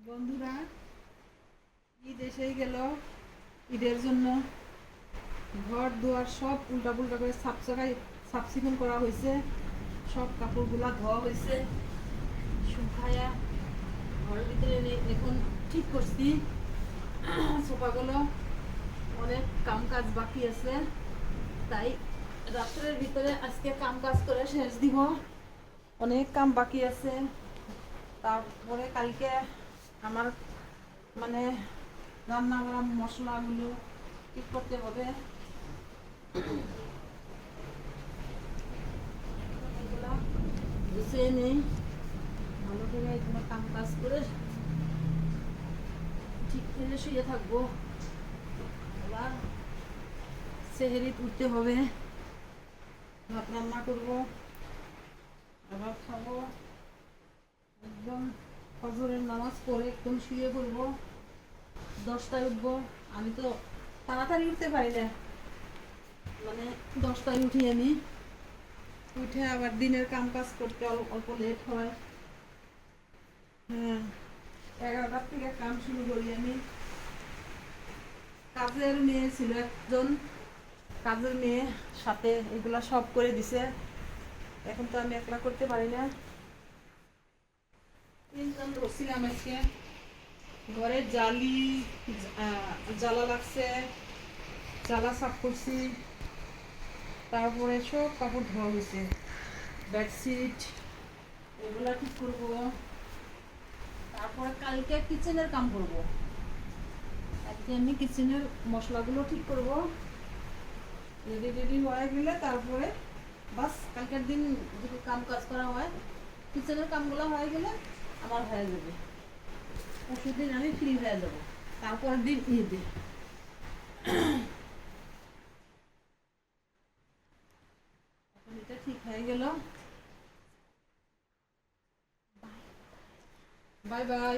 বন্ধুরা, ঈদ এসেই গেল। ঈদের জন্য ঘর দুয়ার সব উল্টা পুল্টা করে সাফ চিকুন করা হয়েছে। সব কাপড়গুলা ধোয়া হয়েছে, শুকায়া ঘরের ভিতরে এখন ঠিক করছি। সোফাগুলো অনেক কাম কাজ বাকি আছে, তাই রাত্রের ভিতরে আজকে কাম কাজ করে শেষ দিব। অনেক কাম বাকি আছে। তারপরে কালকে আমার মানে রান্না করা মশলাগুলো ঠিক করতে হবে। এগুলা গুছিয়ে নেই, ভালো করে এগুলো কাম কাজ করে ঠিক করে শুয়ে থাকবো। এবার সেহেরি উঠতে হবে, ভাত রান্না করবো, আবার খাবো। একদম ফজরের নামাজ পড়ে একদম শুয়ে পড়বো। 10টায় উঠবো। আমি তো তাড়াতাড়ি উঠতে পারি না, মানে 10টায় উঠি আমি। উঠে আবার দিনের কাম কাজ করতে অল্প লেট হয়। হ্যাঁ, 11টার থেকে কাম শুরু করি আমি। কাজের মেয়ে ছিল একজন, কাজের মেয়ে সাথে এগুলা সব করে দিছে। এখন তো আমি একলা করতে পারি না। 3জন ধরছিলাম আজকে। ঘরে জ্বালা লাগছে, জ্বালা সাফ করছি। তারপরে সব কাপড় ধোয়া হয়েছে, বেডশিট এগুলা ঠিক করবো। তারপরে কালকে কিচেনের কাম করব। আজকে আমি কিচেনের মশলাগুলো ঠিক করব। রেডি হয়ে গেলে তারপরে বাস কালকের দিন যদি কাম কাজ করা হয়, কিচেনের কামগুলো হয়ে গেলে আমার হয়ে যাবে। পরশু দিন আমি ফ্রি হয়ে যাব। তারপরের দিন ঈদে। এখন এটা ঠিক হয়ে গেল। Bye bye.